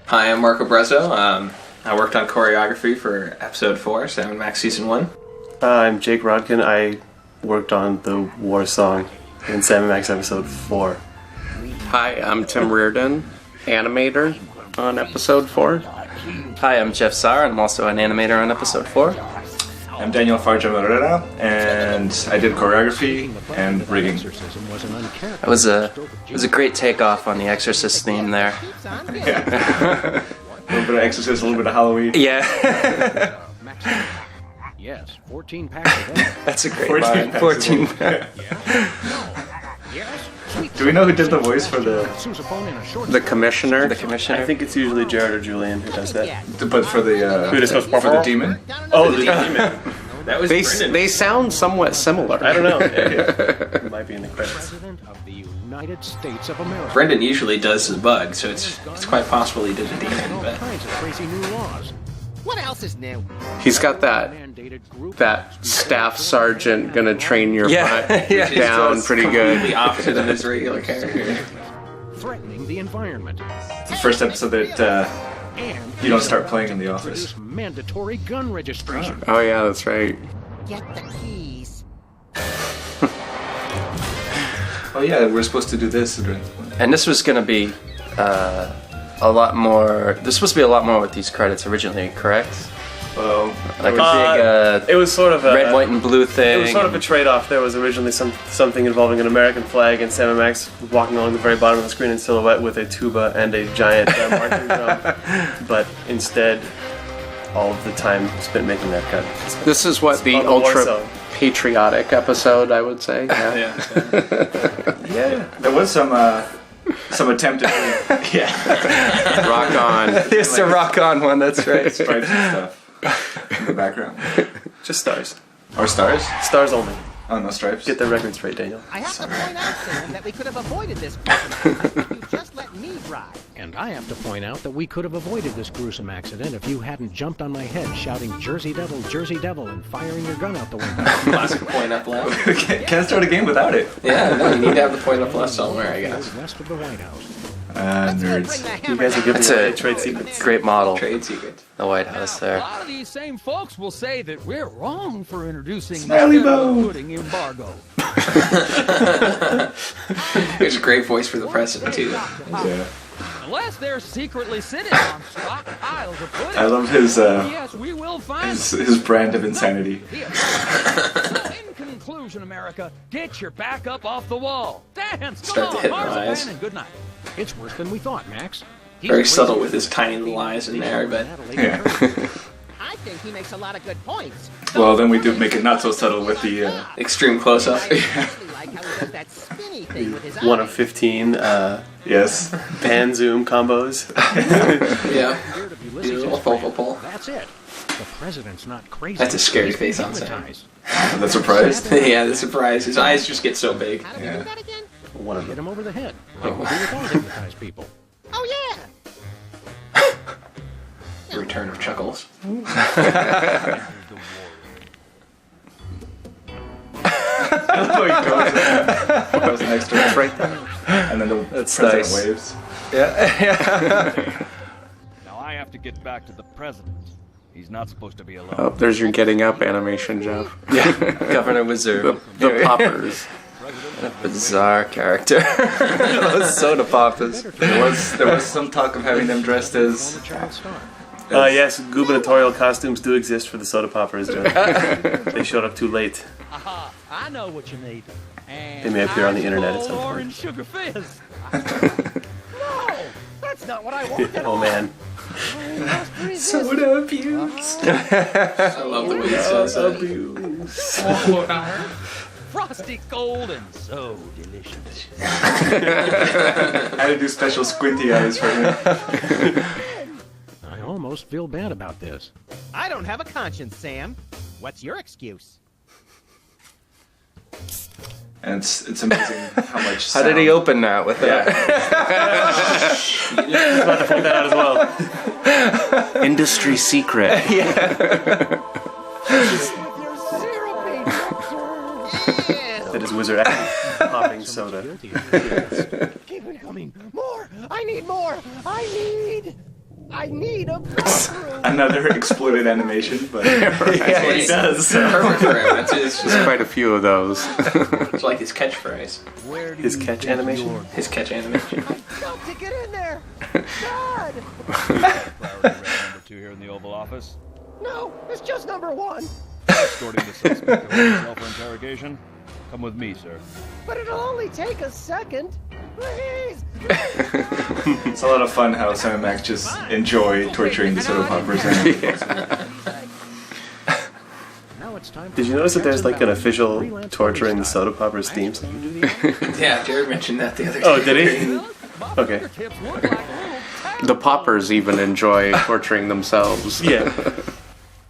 Hi, I'm Marco Brezzo. I worked on choreography for episode 4, Sam & Max season 1. I'm Jake Rodkin. I worked on the war song in Sam & Max episode 4. Hi, I'm Tim Reardon, animator on episode 4. Hi, I'm Jeff Saar, and I'm also an animator on episode 4. I'm Daniel Farja Morera, and I did choreography and rigging. It was a great takeoff on the Exorcist theme there. Yeah. A little bit of Exorcist, a little bit of Halloween. Yeah. Yes, 14 packs of that. That's a great 14 line. packs 14 of packs. Do we know who did the voice for the commissioner? The commissioner? I think it's usually Jared or Julian who does that. but for the demon? Oh, the demon. That was They Brendan. they sound somewhat similar. I don't know. It might be in the credits. President of the United States of America. Brendan usually does the bug, so it's quite possible he did the demon. All But kinds of crazy new laws. What else is new? He's got that Mandated group staff sergeant gonna train your Yeah, butt yeah. down pretty completely good. opposite of his regular character. threatening the environment. It's the first episode that And you don't start playing in the office. introduce mandatory gun registration. Oh yeah, that's right. Get the keys. Oh yeah, we're supposed to do this. And this was going to be a lot more... This was supposed to be a lot more with these credits originally, correct? Well, Like a big It was sort of a red, white, and blue thing. It was sort of a trade-off. There was originally something involving an American flag, and Sam & Max walking along the very bottom of the screen in silhouette with a tuba and a giant marching drum. But instead, all of the time spent making that cut. This is what the on the war ultra song. patriotic episode, I would say. Yeah. yeah, there was some attempt at Rock on. There's the rock on one, that's right. stripes and stuff in the background. Just stars. Or stars? Stars only. Oh, no stripes? Get the record straight, Daniel. I have to point out, Sam, that we could have avoided this problem if you just let me drive. And I have to point out that we could have avoided this gruesome accident if you hadn't jumped on my head shouting Jersey Devil, and firing your gun out the window. Classic point up left. Can't start a game without it. Yeah, no, you need to have the point up left somewhere, I guess. West of the White House. Let's go bring Nerds. the You hammer guys are down. giving That's away a trade secrets. great model, Trade secret. the White House A there. lot of these same folks will say that we're wrong for introducing Smiley the federal Bow. pudding embargo. There's a great voice for the president, too. Yeah. Unless they're secretly sitting on stockpiles of pudding. I love his Yes, we will find his brand of insanity. Here. So in conclusion, America, get your back up off the wall. Dance, Start to come hit on, my marzipan, eyes. and good night. It's worse than we thought, Max. He's Very crazy subtle with enough his to tiny be little eyes in the there, but Yeah. I think he makes a lot of good points. Well, then we do make it not so subtle with the extreme close-up. I especially like how he does that spinny thing with his One of eyes. 15 yes. pan zoom combos. Yeah. Scared of Ulysses Do a little S. focal Grant. pull. That's it. The president's not crazy. That's a scary He's face on set. hypnotized. The surprise. Yeah, the surprise. His eyes just get so big. How do we Yeah. do that again? One of Hit them. him over the head, like we do with all hypnotized people. Oh, yeah. The return of Chuckles. Goes next to it. Right there. And then the That's president nice. waves. Now I have to get back to the president. He's not supposed to be alone. Oh, there's your getting up animation, Jeff. Governor Wizard. The poppers. Bizarre character. Those soda poppers. There was some talk of having them dressed as Child star. Yes, gubernatorial costumes do exist for the soda poppers, Joe. They showed up too late. Aha, I know what you need. And They may appear on the internet at some point. Orange sugar fizz. No, that's not what I wanted. Oh man. soda abuse. I love the way he says that. Frosty cold and so delicious. I had to do special squinty eyes for him. I almost feel bad about this. I don't have a conscience, Sam. What's your excuse? And it's amazing how much How did he sound- open that with that? I'm about to point that out as well. Industry secret. That is Wizard Acme popping soda. Guilty of this. Keep it coming. More. I need more. I need. I need a bathroom. Another exploded animation, but that's what he does. Perfect for him. It's There's quite a few of those. it's like his catchphrase. His catch animation. His catch animation. Got to get in there. God. Number 2 here in the Oval Office. No, it's just number 1. Escorting the suspect to hotel for interrogation. Come with me, sir. But it'll only take a second. Please. It's a lot of fun how Sam and Max just enjoy torturing the soda poppers. Now it's time Did you notice that there's like an official torturing the soda poppers theme song? Yeah, Jared mentioned that the other day. Oh, did he? Okay. Tips look like little The poppers even enjoy torturing themselves. Yeah.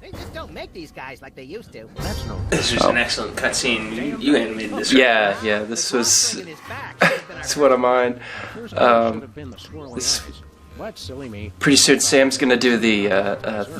They just don't make these guys like they used to. That's no. This was an excellent cutscene. You animated this. Right? Yeah, this was. In his back, he's been It's one of mine. First should have been the swirling this- eyes. What silly me? Pretty soon, Sam's gonna do the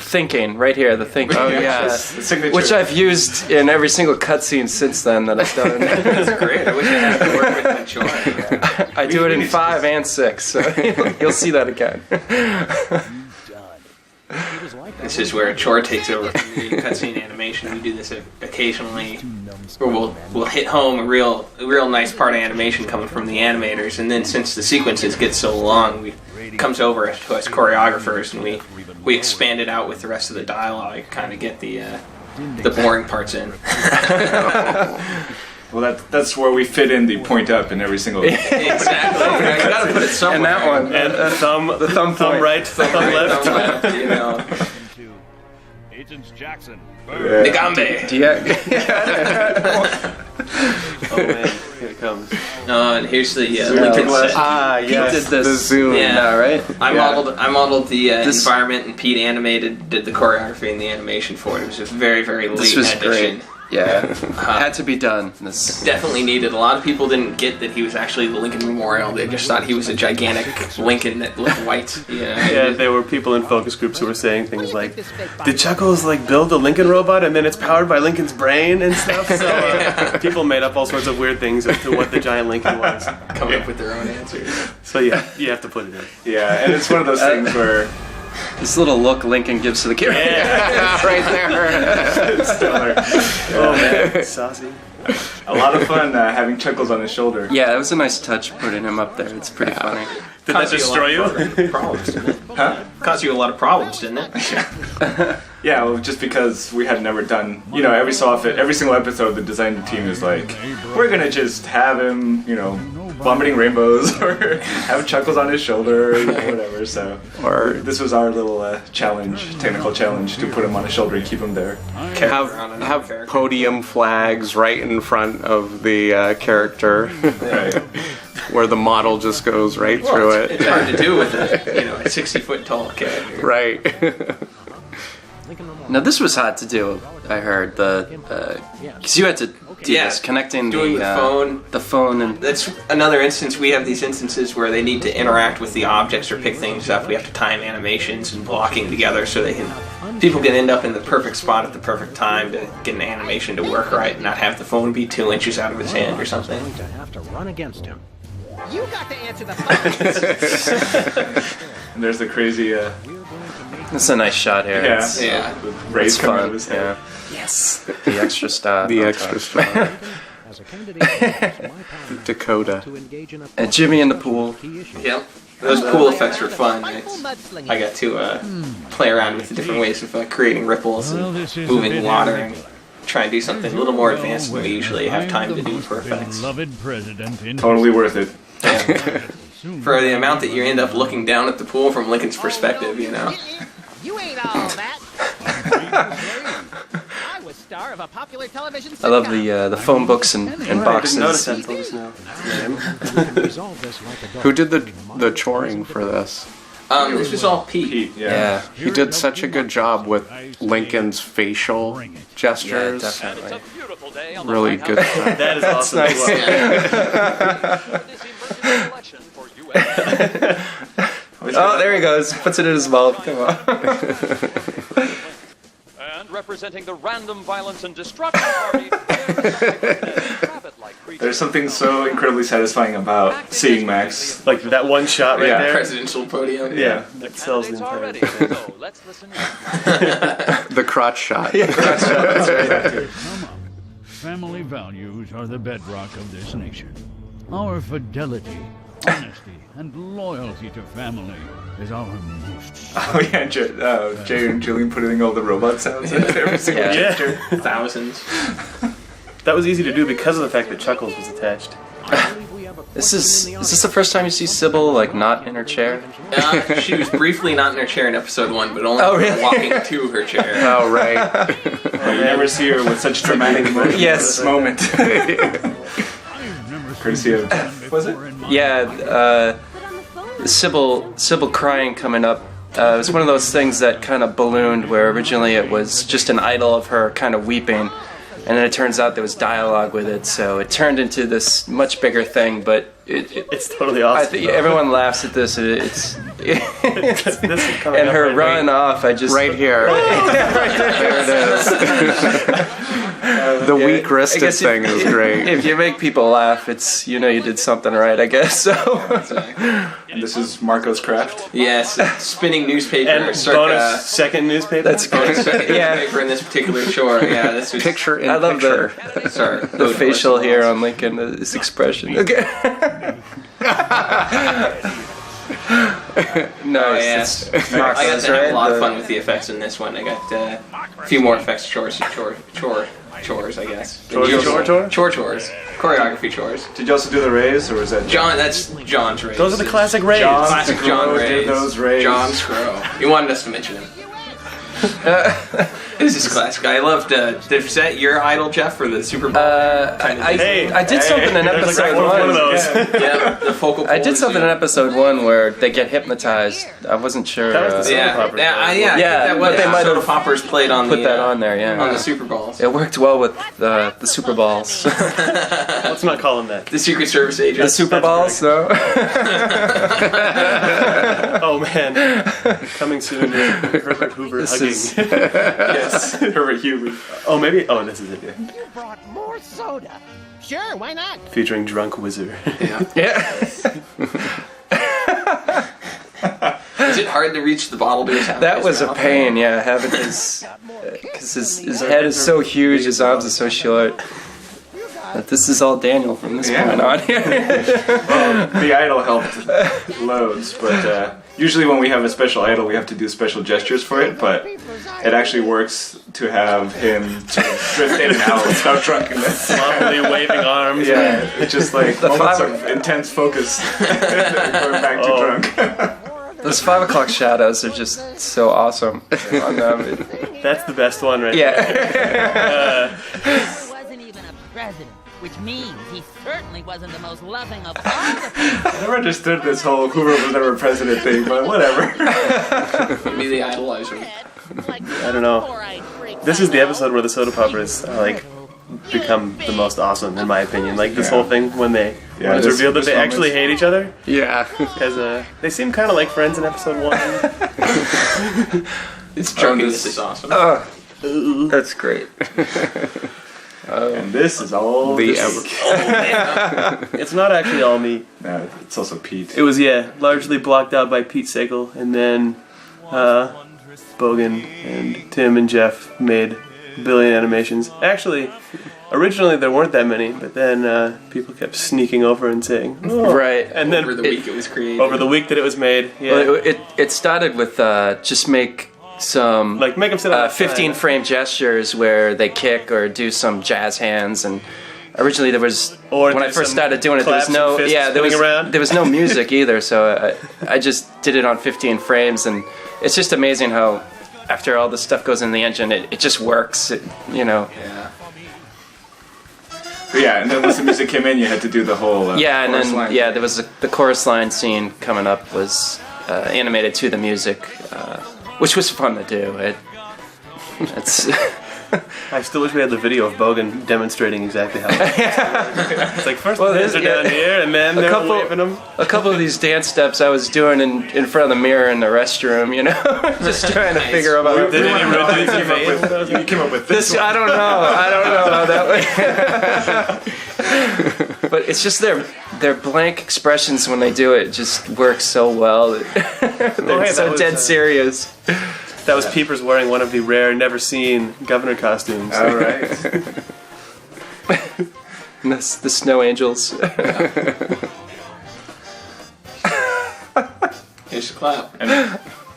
thinking right here. The thinking. Oh, yes. The signature. Which I've used in every single cutscene since then that I've done. That's great. I wish I had to work with that joy. I do it in 5 and 6, so you'll see that again. He was like that. This is where Chore takes over from the cutscene animation. We do this occasionally, where we'll hit home a real nice part of animation coming from the animators, and then since the sequences get so long, it comes over to us choreographers, and we expand it out with the rest of the dialogue, kind of get the boring parts in. Well, that's where we fit in the point up in every single. Exactly. You gotta put it somewhere. And that one. And the thumb point. right, thumb left. Thumb left, you know. Agents Jackson. Nagambe. Oh man, here it comes. And here's the Lincoln set. Ah, He yes. did this. The zoom. Yeah. Now, right? I modeled the This- environment, and Pete did the choreography and the animation for it. It was a very, very late This was addition. great. Yeah, had to be done. This. Definitely needed. A lot of people didn't get that he was actually the Lincoln Memorial. They just thought he was a gigantic Lincoln that looked white. Yeah, there were people in focus groups who were saying What do things you like, think this fake body did Chuckles like build a Lincoln robot and then it's powered by Lincoln's brain and stuff? So people made up all sorts of weird things as to what the giant Lincoln was. Coming up with their own answers. So yeah, you have to put it in. Yeah, and it's one of those things where This little look Lincoln gives to the camera. Right there. stellar. Oh man, saucy. A lot of fun having Chuckles on his shoulder. Yeah, it was a nice touch putting him up there. It's pretty funny. Did that destroy you? Problems, didn't it? Huh? Caused you a lot of problems, didn't it? Yeah, well, just because we had never done, every so often, every single episode, the design team is like, we're gonna just have him, vomiting rainbows, or have Chuckles on his shoulder, whatever. So, Or this was our little technical challenge, to put him on his shoulder and keep him there. have podium flags right in front of the character, Right. where the model just goes right through it. It's hard to do with a 60-foot tall character. Right. Lincoln Memorial. Now this was hard to do. I heard because you had to do this connecting doing the phone. the phone, and That's another instance. We have these instances where they need to interact with the objects or pick things up. We have to time animations and blocking together so people can end up in the perfect spot at the perfect time to get an animation to work right and not have the phone be 2 inches out of his hand or something. Going to have to run against him. You got to answer the phone. And there's the crazy, it's a nice shot here. It's- with rays it's coming out fun. of his head. Yeah. Yes. The extra star. The on extra top. star. As a candidate, it's my power Dakota. to engage in a And Jimmy in the pool. key issue. Yep. Those pool effects were fun. Spiteful mudslinging. I got to play around with the different ways of creating ripples and moving water and try and do something a little more advanced than we usually have time to do for effects. Beloved president in Totally worth it. For the amount that you end up looking down at the pool from Lincoln's perspective, You ain't all that. I was star of a popular television sitcom. I love the phone books and I didn't boxes. notice that until just now. We can resolve this like adults. Who did the choring for this? This was all Pete. Heat, Yeah. He did such a good job with Lincoln's facial Yeah, gestures. definitely. beautiful day on the Really White good House. stuff. That is awesome. nice. This emergency election for US. Oh, there he goes. Puts it in his mouth. Come on. And representing the Random Violence and Destruction Party, rabbit-like There's something so incredibly satisfying about seeing Max. Like that one shot right Yeah. there. Presidential podium. Yeah, that sells the entire Already. thing. So let's listen. The crotch shot. Family values are the bedrock of this nation. Our fidelity, honesty, and loyalty to family is our most... Oh yeah, Jay and Julian putting all the robot sounds in every single Yeah. gesture. Thousands. That was easy to do because of the fact that Chuckles was attached. Is this the first time you see Sybil like not in her chair? She was briefly not in her chair in episode 1, but only Oh, really? walking to her chair. Oh, right. You never see her with such dramatic emotion. Yes. This moment. Courtesy of was it? Yeah, Sybil crying coming up. It was one of those things that kind of ballooned where originally it was just an idol of her kind of weeping, and then it turns out there was dialogue with it, so it turned into this much bigger thing, but It's totally awesome. everyone laughs at this. It's This is coming and up her right run off. I just Right here. There it is. The weak I wristed guess thing is great. If you make people laugh, it's you did something right, I guess. So And this is Marco's craft. Yes, spinning newspaper. And circa, bonus second newspaper. that's good. circa Yeah. newspaper in this particular chore. Yeah, this was Picture in I love picture. Sorry, the facial hair on Lincoln, his expression. Okay. Nice. yes. It's I got Marcos, to have right? a lot of The- fun with the effects in this one. I got a few more effects chores, I guess. Chores. Chores. Choreography chores. Did you also do the rays, or was that John, that's John's rays. Those are the classic rays. John? Classic John Scrow rays. did those rays. John Scrow. You wanted us to mention him. This is classic. I loved. Was that your idol, Jeff, for the Super Bowl? Hey, I did something in there's like episode one of one. those. Yeah, the focal. I did point, something in episode 1 where they get hypnotized. I wasn't sure. That was the soda Yeah, popper. yeah. That was. but they might Soda have Poppers played on put the that on there. Yeah, on the Super Balls. it worked well with the Super Balls. Let's not call him that. The Secret Service agent. The Super Balls, though. Oh man, coming soon to Herbert Hoover hugging. Yes, Herbert Hoover. Oh maybe. Oh, this is it. Yeah. You brought more soda. Sure, why not? Featuring Drunk Wizard. Yeah. Is it hard to reach the bottle to his mouth? That was a pain, yeah, having his... Because his head is so huge, his arms are so short. But this is all Daniel from this point on. The idol helped loads, but usually when we have a special idol, we have to do special gestures for it, but it actually works to have him sort of drift in and out without drunkenness. Sloppily waving arms. Yeah, it's just like The moments five- of intense focus going back to drunk. Those 5 o'clock shadows are just so awesome on them. That's the best one right Yeah. He wasn't even a president, which means he certainly wasn't the most loving of all the people. I never understood this whole Hoover was never president thing, but whatever. Maybe the idolizer. I don't know. This is the episode where the soda poppers become the most awesome in my opinion. Like this whole thing when it's this- revealed that this they moment. actually hate each other. Yeah. Because they seem kind of like friends in episode 1. It's drunkenness is awesome. That's great. And this is all The this- It's not actually all me. No, it's also Pete. It was largely blocked out by Pete Sagal, and then Bogan and Tim and Jeff made a billion animations. Actually, originally there weren't that many, but then people kept sneaking over and saying, "Oh." Right. And then Over the week it was created. over the week that it was made, Well, it started with just make some like make them sit on 15 frame gestures where they kick or do some jazz hands, and originally there was Or when do I first some started doing it there was claps no and fists there was spinning around. there was no music either, so I just did it on 15 frames, and it's just amazing how after all this stuff goes in the engine it just works, Yeah. But yeah, and then once the music came in, you had to do the whole and chorus then line. there was the chorus line scene coming up was animated to the music, which was fun to do. It's I still wish we had the video of Bogan demonstrating exactly how. It's like first the hands are down here, and then they're waving them. A couple of these dance steps I was doing in front of the mirror in the restroom, you know, just trying to figure out. Did You came up with this. I don't know how that would. But it's just their blank expressions when they do it just works so well. They're so dead serious. That was Peepers wearing one of the rare, never-seen governor costumes. All right. And the Snow Angels. Here's the clap.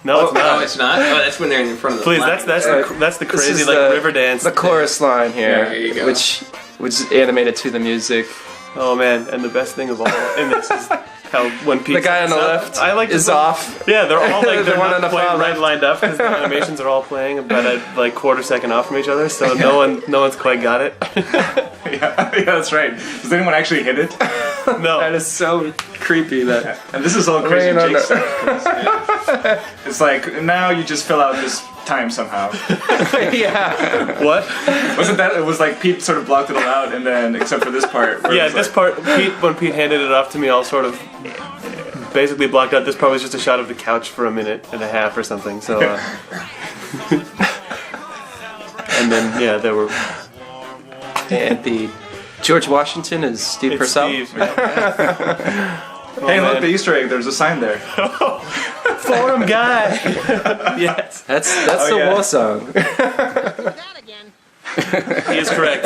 No, it's not. Oh, it's not? Oh, that's when they're in front of the Please, flag. that's the This crazy is river dance. The chorus line here, There you go. which is animated to the music. Oh man, and the best thing of all in this is how when Pete The guy on the left is off. Yeah, they're all like The they're one on not the quite far right left. lined up because the animations are all playing about a quarter second off from each other, so no one's quite got it. Yeah, that's right. Does anyone actually hit it? No, That is so creepy. That And this is all crazy Rain on Jake the- stuff. It's like now you just fill out this time somehow. yeah. what? Wasn't that? It was like Pete sort of blocked it all out, and then except for this part. Where it Yeah, was this like, part, when Pete handed it off to me, all sort of basically blocked out. This part was just a shot of the couch for a minute and a half or something. So, and then yeah, there were. And the George Washington is Steve It's Purcell. Steve. Yeah. Hey, look, man. the Easter egg. There's a sign there. Forum guy. Yes, That's Oh, the yeah. war song. That again. he is correct.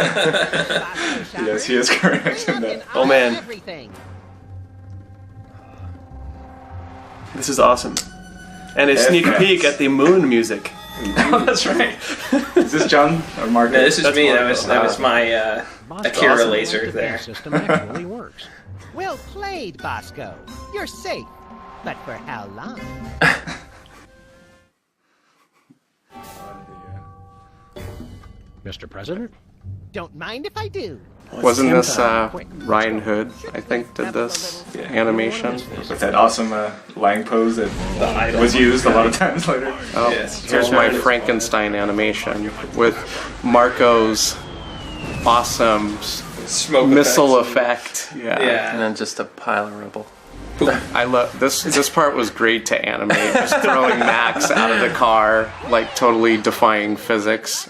Yes, he is correct in that. Oh man, Everything. this is awesome. And a sneak Yes. peek at the moon music. Oh, that's right. Is this John or Mark? No, this is That's me. Marco. That was my Akira awesome. laser The there. system actually works. Well played, Bosco. You're safe. But for how long? Mr. President? Don't mind if I do. Wasn't this Ryan Hood, I think, did this animation? With that awesome lying pose that was used a lot of times later. Oh, Yes. here's my Frankenstein animation with Marco's awesome Smoke missile effects. effect. Yeah. And Yeah. then just a pile of rubble. I love this. This part was great to animate. Just throwing Max out of the car, like totally defying physics.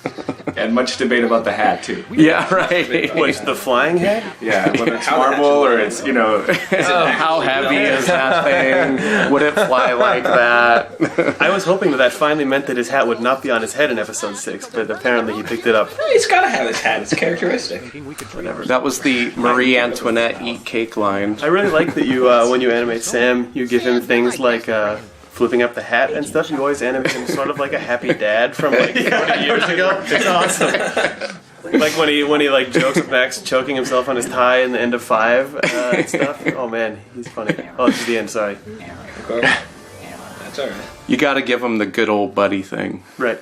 And much debate about the hat too. Yeah, right. What's the flying head? Yeah, whether it's How marble or it's How heavy is that thing? Would it fly like that? I was hoping that finally meant that his hat would not be on his head in episode 6, but apparently he picked it up. He's got to have his hat. It's characteristic. That was the Marie Antoinette eat cake line. I really like that you, when you animate Sam, you give him things like flipping up the hat and stuff. You always animate him sort of like a happy dad from like 40 years ago. It's awesome. Like when he like jokes with Max choking himself on his tie in the end of 5 and stuff. Oh man, he's funny. Oh, this is the end. Sorry. That's all right. You got to give him the good old buddy thing. Right.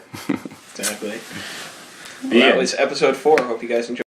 Exactly. Well, that was episode 4. Hope you guys enjoyed.